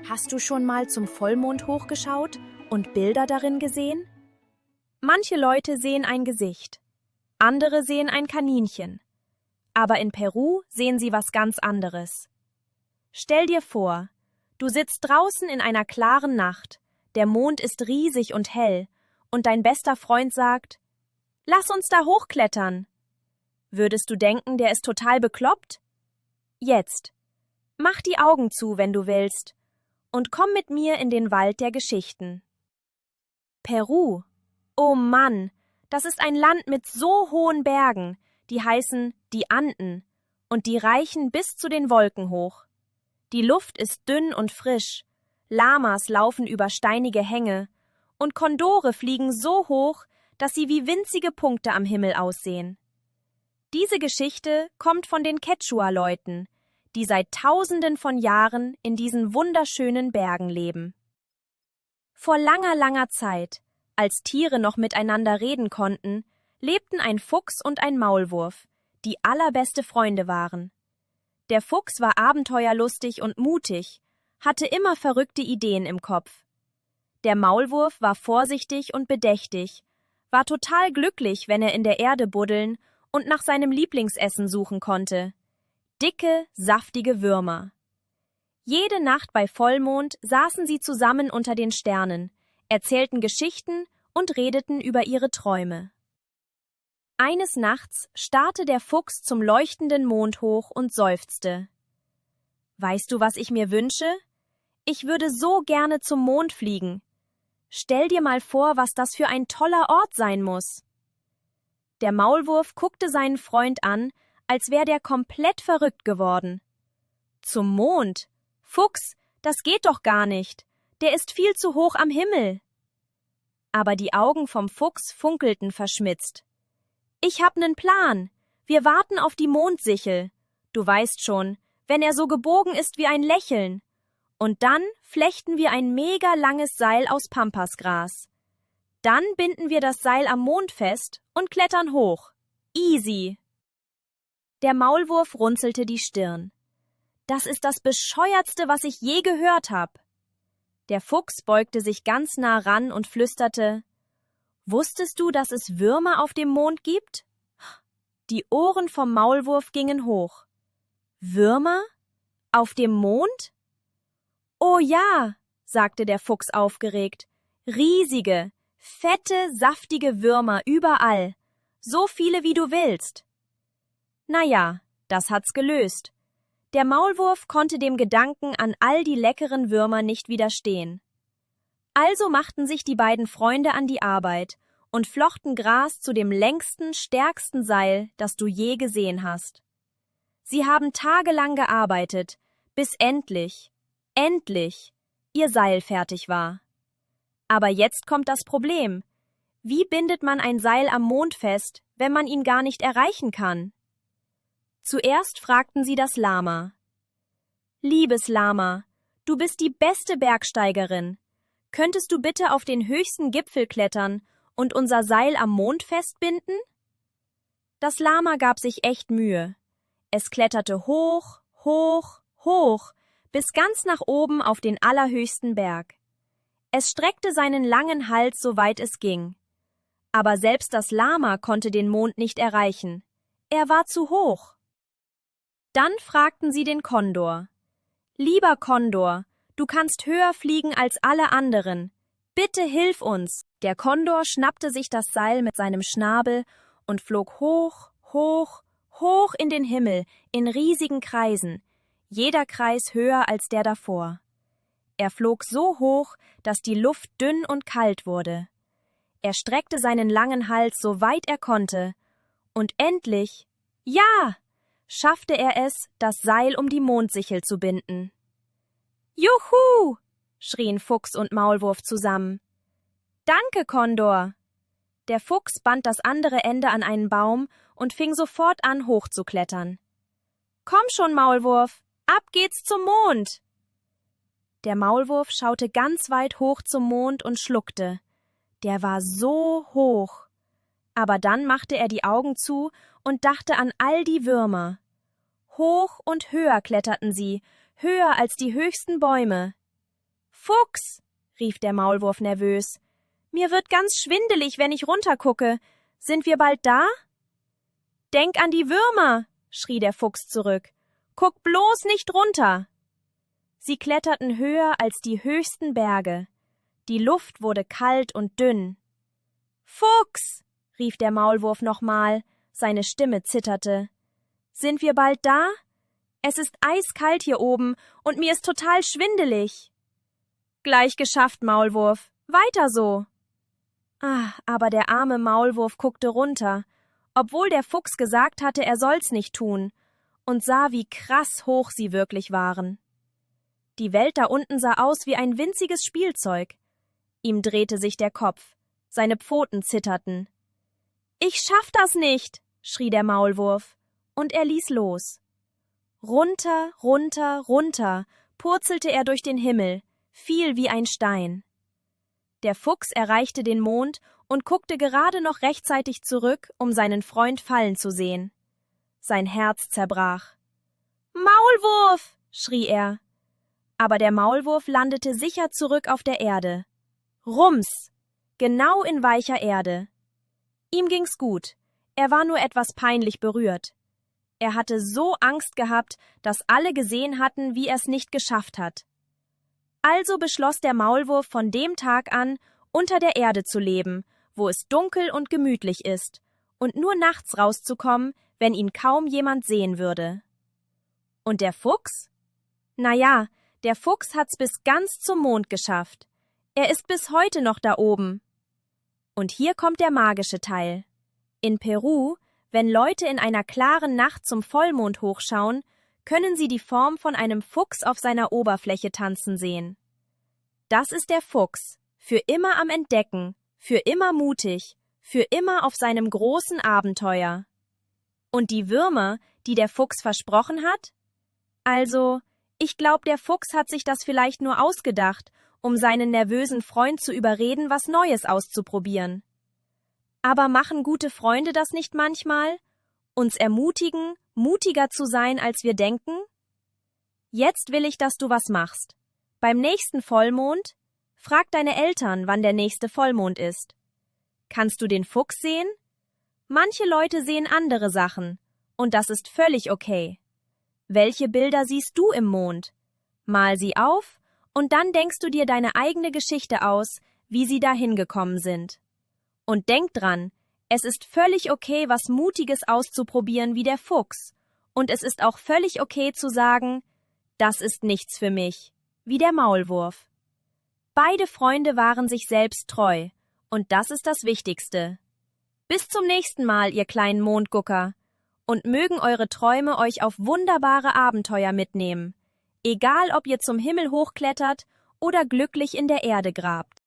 Hast du schon mal zum Vollmond hochgeschaut und Bilder darin gesehen? Manche Leute sehen ein Gesicht, andere sehen ein Kaninchen. Aber in Peru sehen sie was ganz anderes. Stell dir vor, du sitzt draußen in einer klaren Nacht, der Mond ist riesig und hell, und dein bester Freund sagt, »Lass uns da hochklettern.« Würdest du denken, der ist total bekloppt? Jetzt. Mach die Augen zu, wenn du willst, und komm mit mir in den Wald der Geschichten. Peru. Oh Mann, das ist ein Land mit so hohen Bergen, die heißen die Anden, und die reichen bis zu den Wolken hoch. Die Luft ist dünn und frisch, Lamas laufen über steinige Hänge, und Kondore fliegen so hoch, dass sie wie winzige Punkte am Himmel aussehen. Diese Geschichte kommt von den Quechua-Leuten, die seit Tausenden von Jahren in diesen wunderschönen Bergen leben. Vor langer, langer Zeit, als Tiere noch miteinander reden konnten, lebten ein Fuchs und ein Maulwurf, die allerbeste Freunde waren. Der Fuchs war abenteuerlustig und mutig, hatte immer verrückte Ideen im Kopf. Der Maulwurf war vorsichtig und bedächtig, war total glücklich, wenn er in der Erde buddeln und nach seinem Lieblingsessen suchen konnte. Dicke, saftige Würmer. Jede Nacht bei Vollmond saßen sie zusammen unter den Sternen, erzählten Geschichten und redeten über ihre Träume. Eines Nachts starrte der Fuchs zum leuchtenden Mond hoch und seufzte. »Weißt du, was ich mir wünsche? Ich würde so gerne zum Mond fliegen. Stell dir mal vor, was das für ein toller Ort sein muss.« Der Maulwurf guckte seinen Freund an, als wäre der komplett verrückt geworden. »Zum Mond? Fuchs, das geht doch gar nicht. Der ist viel zu hoch am Himmel.« Aber die Augen vom Fuchs funkelten verschmitzt. »Ich hab nen Plan. Wir warten auf die Mondsichel. Du weißt schon, wenn er so gebogen ist wie ein Lächeln. Und dann flechten wir ein mega langes Seil aus Pampasgras. Dann binden wir das Seil am Mond fest und klettern hoch. Easy.« Der Maulwurf runzelte die Stirn. »Das ist das Bescheuertste, was ich je gehört hab.« Der Fuchs beugte sich ganz nah ran und flüsterte, »Wusstest du, dass es Würmer auf dem Mond gibt?« Die Ohren vom Maulwurf gingen hoch. »Würmer? Auf dem Mond?« »Oh ja«, sagte der Fuchs aufgeregt, »riesige, fette, saftige Würmer überall, so viele wie du willst.« Na ja, das hat's gelöst. Der Maulwurf konnte dem Gedanken an all die leckeren Würmer nicht widerstehen. Also machten sich die beiden Freunde an die Arbeit und flochten Gras zu dem längsten, stärksten Seil, das du je gesehen hast. Sie haben tagelang gearbeitet, bis endlich ihr Seil fertig war. Aber jetzt kommt das Problem. Wie bindet man ein Seil am Mond fest, wenn man ihn gar nicht erreichen kann? Zuerst fragten sie das Lama. »Liebes Lama, du bist die beste Bergsteigerin. Könntest du bitte auf den höchsten Gipfel klettern und unser Seil am Mond festbinden?« Das Lama gab sich echt Mühe. Es kletterte hoch, hoch, hoch, bis ganz nach oben auf den allerhöchsten Berg. Es streckte seinen langen Hals, so weit es ging. Aber selbst das Lama konnte den Mond nicht erreichen. Er war zu hoch. Dann fragten sie den Kondor. »Lieber Kondor, du kannst höher fliegen als alle anderen. Bitte hilf uns!« Der Kondor schnappte sich das Seil mit seinem Schnabel und flog hoch, hoch, hoch in den Himmel, in riesigen Kreisen, jeder Kreis höher als der davor. Er flog so hoch, dass die Luft dünn und kalt wurde. Er streckte seinen langen Hals so weit er konnte, und endlich, ja, schaffte er es, das Seil um die Mondsichel zu binden. »Juhu!« schrien Fuchs und Maulwurf zusammen. »Danke, Kondor!« Der Fuchs band das andere Ende an einen Baum und fing sofort an, hochzuklettern. »Komm schon, Maulwurf, ab geht's zum Mond!« Der Maulwurf schaute ganz weit hoch zum Mond und schluckte. Der war so hoch. Aber dann machte er die Augen zu und dachte an all die Würmer. Hoch und höher kletterten sie, höher als die höchsten Bäume. Fuchs, rief der Maulwurf nervös. Mir wird ganz schwindelig, wenn ich runtergucke. Sind wir bald da? Denk an die Würmer, schrie der Fuchs zurück. Guck bloß nicht runter. Sie kletterten höher als die höchsten Berge. Die Luft wurde kalt und dünn. Fuchs, rief der Maulwurf nochmal, seine Stimme zitterte. Sind wir bald da? Es ist eiskalt hier oben und mir ist total schwindelig. Gleich geschafft, Maulwurf. Weiter so. Aber der arme Maulwurf guckte runter, obwohl der Fuchs gesagt hatte, er soll's nicht tun, und sah, wie krass hoch sie wirklich waren. Die Welt da unten sah aus wie ein winziges Spielzeug. Ihm drehte sich der Kopf, seine Pfoten zitterten. »Ich schaff das nicht«, schrie der Maulwurf, und er ließ los. Runter, runter, runter purzelte er durch den Himmel, fiel wie ein Stein. Der Fuchs erreichte den Mond und guckte gerade noch rechtzeitig zurück, um seinen Freund fallen zu sehen. Sein Herz zerbrach. »Maulwurf«, schrie er. Aber der Maulwurf landete sicher zurück auf der Erde. Rums! Genau in weicher Erde. Ihm ging's gut. Er war nur etwas peinlich berührt. Er hatte so Angst gehabt, dass alle gesehen hatten, wie er's nicht geschafft hat. Also beschloss der Maulwurf von dem Tag an, unter der Erde zu leben, wo es dunkel und gemütlich ist, und nur nachts rauszukommen, wenn ihn kaum jemand sehen würde. Und der Fuchs? Na ja, der Fuchs hat's bis ganz zum Mond geschafft. Er ist bis heute noch da oben. Und hier kommt der magische Teil. In Peru, wenn Leute in einer klaren Nacht zum Vollmond hochschauen, können sie die Form von einem Fuchs auf seiner Oberfläche tanzen sehen. Das ist der Fuchs, für immer am Entdecken, für immer mutig, für immer auf seinem großen Abenteuer. Und die Würmer, die der Fuchs versprochen hat? Also, ich glaube, der Fuchs hat sich das vielleicht nur ausgedacht, um seinen nervösen Freund zu überreden, was Neues auszuprobieren. Aber machen gute Freunde das nicht manchmal? Uns ermutigen, mutiger zu sein, als wir denken? Jetzt will ich, dass du was machst. Beim nächsten Vollmond, frag deine Eltern, wann der nächste Vollmond ist. Kannst du den Fuchs sehen? Manche Leute sehen andere Sachen, und das ist völlig okay. Welche Bilder siehst du im Mond? Mal sie auf, und dann denkst du dir deine eigene Geschichte aus, wie sie dahin gekommen sind. Und denk dran, es ist völlig okay, was Mutiges auszuprobieren wie der Fuchs. Und es ist auch völlig okay zu sagen, das ist nichts für mich, wie der Maulwurf. Beide Freunde waren sich selbst treu, und das ist das Wichtigste. Bis zum nächsten Mal, ihr kleinen Mondgucker, und mögen eure Träume euch auf wunderbare Abenteuer mitnehmen, egal ob ihr zum Himmel hochklettert oder glücklich in der Erde grabt.